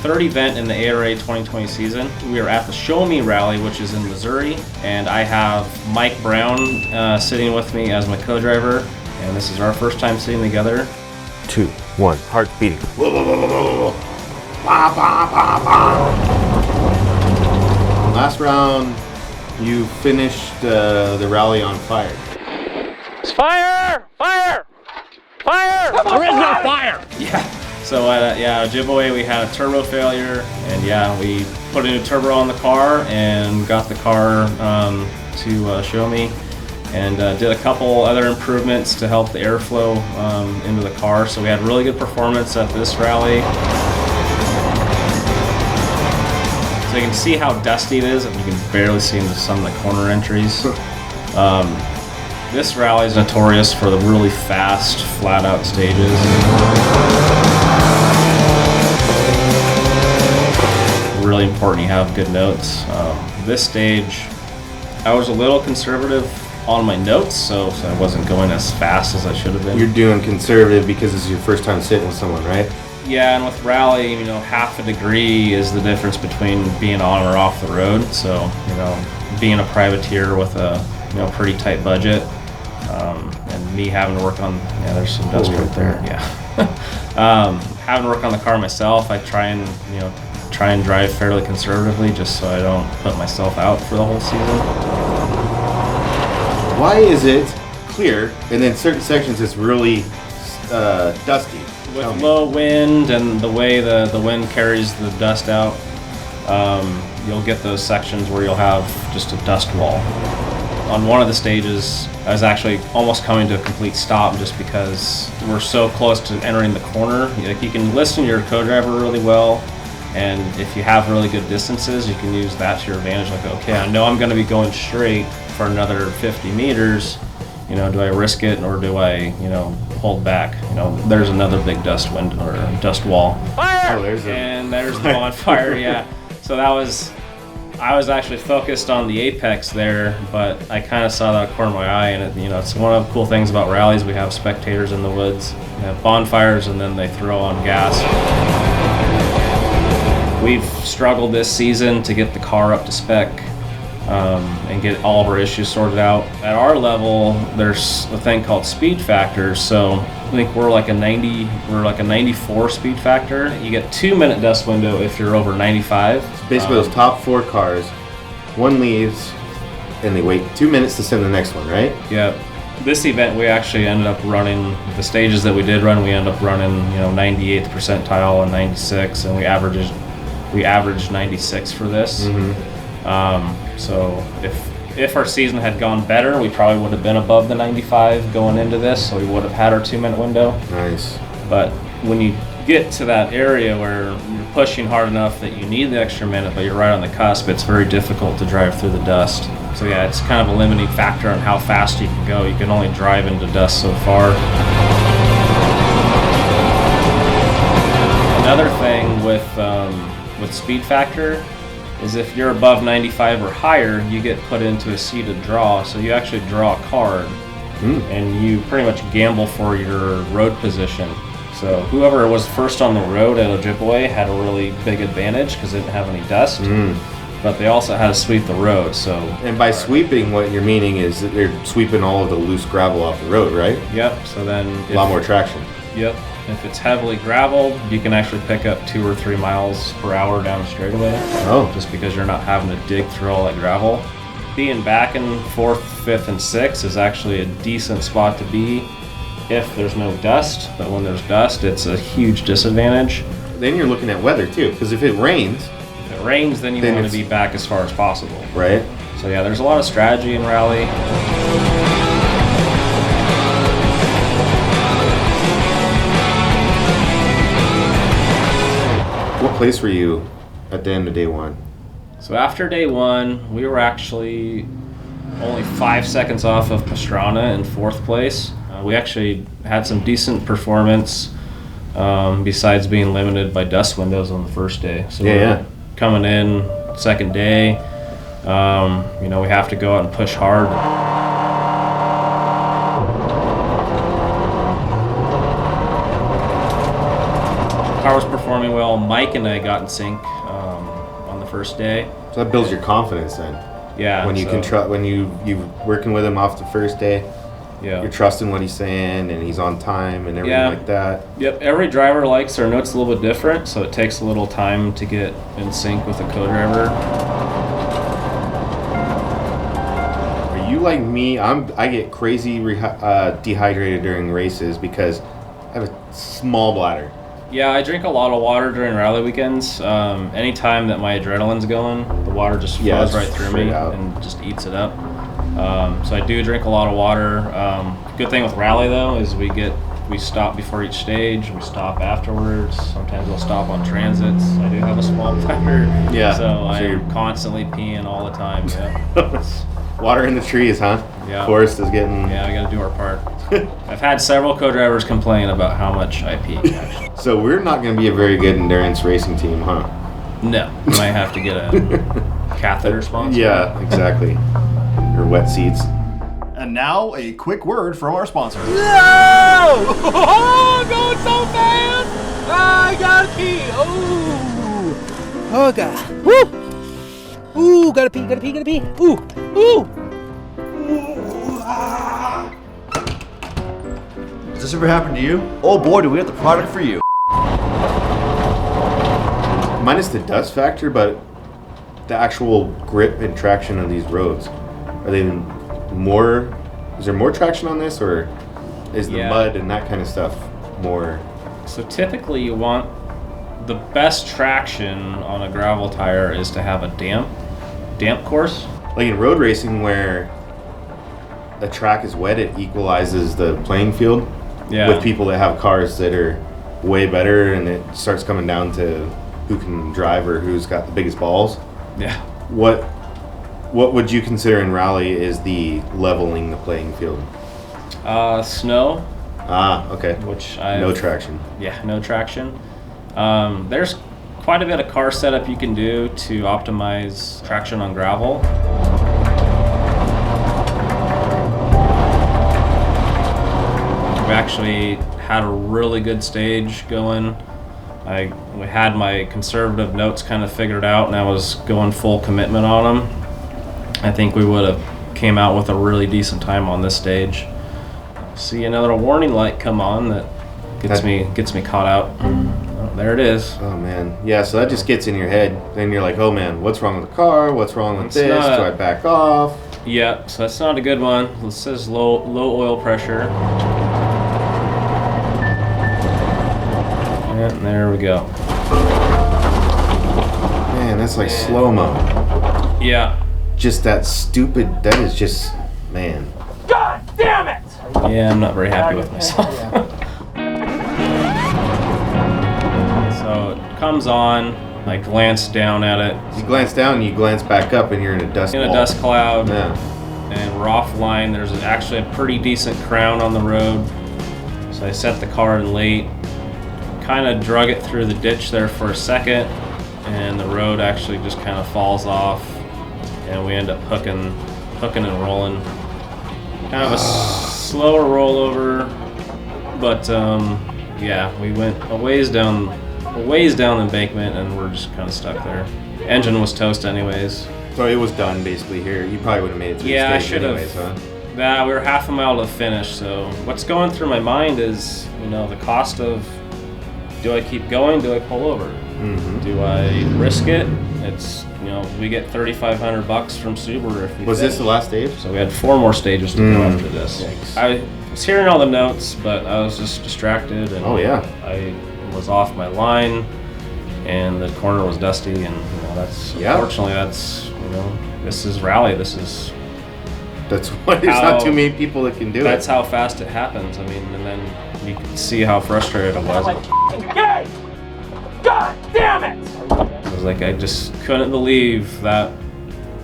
third event in the ARA 2020 season. We are at the Show Me Rally, which is in Missouri, and I have Mike Brown sitting with me as my co-driver, and this is our first time sitting together. 2, 1, heart beating. Last round, you finished the rally on fire. Fire! Fire! Fire! There is no fire! Yeah. So at Ojibwe we had a turbo failure, and yeah, we put a new turbo on the car and got the car to Show Me, and did a couple other improvements to help the airflow into the car. So we had really good performance at this rally. So you can see how dusty it is, and you can barely see into some of the corner entries. This rally is notorious for the really fast, flat-out stages. Really important you have good notes. This stage, I was a little conservative on my notes, so I wasn't going as fast as I should have been. You're doing conservative because it's your first time sitting with someone, right? Yeah, and with rally, half a degree is the difference between being on or off the road. So, being a privateer with a pretty tight budget, and me having to work on, there's some dust right there. Yeah, having to work on the car myself, I try and drive fairly conservatively, just so I don't put myself out for the whole season. Why is it clear and then certain sections it's really dusty? With low wind and the way the wind carries the dust out, you'll get those sections where you'll have just a dust wall. On one of the stages, I was actually almost coming to a complete stop just because we're so close to entering the corner. You can listen to your co-driver really well, and if you have really good distances, you can use that to your advantage. Like, okay, I know I'm going to be going straight for another 50 meters. Do I risk it, or do I, hold back? There's another big dust wind or dust wall. Fire! Oh, there's the bonfire. Yeah. So I was actually focused on the apex there, but I kind of saw that corner of my eye, and it's one of the cool things about rallies. We have spectators in the woods, we have bonfires, and then they throw on gas. We've struggled this season to get the car up to spec. And get all of our issues sorted out. At our level, there's a thing called speed factors. So I think we're like a 94 speed factor. You get 2-minute dust window if you're over 95. So basically, those top 4 cars, one leaves, and they wait 2 minutes to send the next one, right? Yeah. This event, we actually ended up running the stages that we did run. We ended up running, 98th percentile and 96, and we averaged 96 for this. Mm-hmm. So if our season had gone better, we probably would have been above the 95 going into this, so we would have had our 2-minute window. Nice. But when you get to that area where you're pushing hard enough that you need the extra minute, but you're right on the cusp, it's very difficult to drive through the dust. So yeah, it's kind of a limiting factor on how fast you can go. You can only drive into dust so far. Another thing with speed factor is if you're above 95 or higher, you get put into a seated draw. So you actually draw a card, and you pretty much gamble for your road position. So whoever was first on the road at Ojibwe had a really big advantage because they didn't have any dust, but they also had to sweep the road. And by sweeping, what you're meaning is that they're sweeping all of the loose gravel off the road, right? Yep. So then a lot more traction. Yep. If it's heavily graveled, you can actually pick up 2 or 3 miles per hour down a straightaway. Oh. Just because you're not having to dig through all that gravel. Being back in 4th, 5th, and 6th is actually a decent spot to be if there's no dust. But when there's dust, it's a huge disadvantage. Then you're looking at weather too, because if it rains, then you want to be back as far as possible. Right. So yeah, there's a lot of strategy in rally. What place were you at the end of day 1? So after day 1, we were actually only 5 seconds off of Pastrana in 4th place. We actually had some decent performance besides being limited by dust windows on the first day. So we're coming in second day, we have to go out and push hard. The car was performing wheel. Mike and I got in sync on the first day. So that builds your confidence then. Yeah. When you can trust, when you're working with him off the first day, yeah, you're trusting what he's saying and he's on time and everything like that. Yep. Every driver likes their notes a little bit different, so it takes a little time to get in sync with a co-driver. Are you like me? I get crazy dehydrated during races because I have a small bladder. Yeah, I drink a lot of water during rally weekends. Anytime that my adrenaline's going, the water just flows right through me and just eats it up. So I do drink a lot of water. Good thing with rally though is we stop before each stage. We stop afterwards. Sometimes we'll stop on transits. I do have a small bladder. Yeah. So I'm constantly peeing all the time. Yeah. Water in the trees, huh? Yeah. Forest is getting. Yeah, we got to do our part. I've had several co-drivers complain about how much I pee. Actually. So we're not going to be a very good endurance racing team, huh? No, we might have to get a catheter sponsor. Yeah, exactly. Or wet seats. And now a quick word from our sponsor. No! Oh, going so fast! I gotta pee! Oh! Oh, God. Woo! Ooh, gotta pee, gotta pee, gotta pee. Ooh, ooh! Has this ever happened to you? Oh boy, do we have the product for you. Minus the dust factor, but the actual grip and traction on these roads, are they more, is there more traction on this, or is the mud and that kind of stuff more? So typically you want the best traction on a gravel tire is to have a damp course. Like in road racing where a track is wet, it equalizes the playing field with people that have cars that are way better, and it starts coming down to who can drive or who's got the biggest balls. Yeah. What would you consider in rally is the leveling the playing field? Snow. Ah, okay. Which no traction. Yeah, no traction. There's quite a bit of car setup you can do to optimize traction on gravel. We actually had a really good stage going. We had my conservative notes kind of figured out, and I was going full commitment on them. I think we would have came out with a really decent time on this stage. See another warning light come on that gets me caught out. Oh, there it is. Oh man, yeah. So that just gets in your head. Then you're like, oh man, what's wrong with the car? What's wrong with this? Do I back off? Yeah, so that's not a good one. It says low oil pressure. And there we go. Man, that's like slow-mo. Yeah. Just that that is just, man. God damn it! Yeah, I'm not very happy with myself. So it comes on, I glance down at it. You glance down and you glance back up and you're in a dust In a ball. dust cloud. Yeah. And we're offline. There's actually a pretty decent crown on the road. So I set the car in late. Kind of drug it through the ditch there for a second, and the road actually just kind of falls off, and we end up hooking and rolling. Kind of a slower rollover, but yeah, we went a ways down the embankment, and we're just kind of stuck there. Engine was toast anyways. So it was done basically here. You probably would have made it through Yeah, the I stage should anyways, have. huh? Yeah, we were half a mile to the finish, so what's going through my mind is, the cost of, do I keep going? Do I pull over? Mm-hmm. Do I risk it? It's, we get $3,500 from Subaru if we Was finish. this the last stage? So we had 4 more stages to go after this. Yikes. I was hearing all the notes, but I was just distracted, and I was off my line, and the corner was dusty, and unfortunately that's this is rally. That's why there's not too many people that can do it. That's how fast it happens. I mean, and then you can see how frustrated I was. Gay! God damn it! I was like, I just couldn't believe that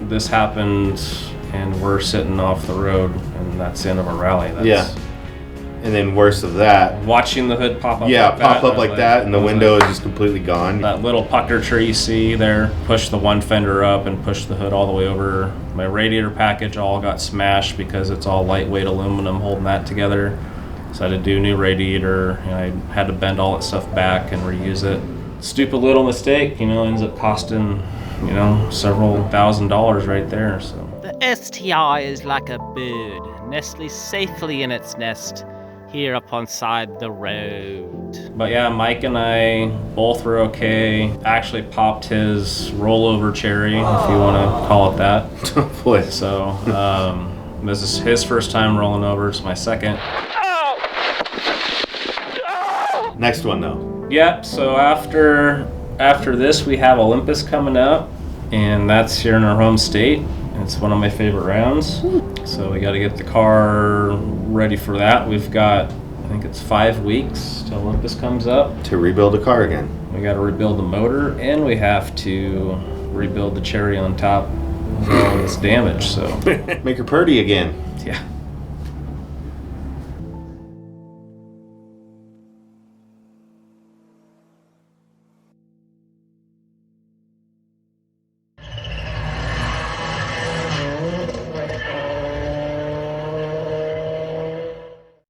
this happened, and we're sitting off the road, and that's the end of our rally. And then worse of that. Watching the hood pop up. Like that, and the window is just completely gone. That little pucker tree you see there, push the one fender up and push the hood all the way over. My radiator package all got smashed because it's all lightweight aluminum holding that together. So I had to do new radiator, and I had to bend all that stuff back and reuse it. stupid little mistake, ends up costing, several $1,000s right there. So The STI is like a bird, nestling safely in its nest here up on side the road. But yeah, Mike and I both were okay. Actually popped his rollover cherry, if you want to call it that. Boy. So this is his first time rolling over. It's my second. Next one though. Yeah, so after this we have Olympus coming up, and that's here in our home state. It's one of my favorite rounds. So we got to get the car ready for that. We've got, I think it's 5 weeks till Olympus comes up. To rebuild a car again. We got to rebuild the motor, and we have to rebuild the cherry on top of all this damage. So make her purdy again. yeah.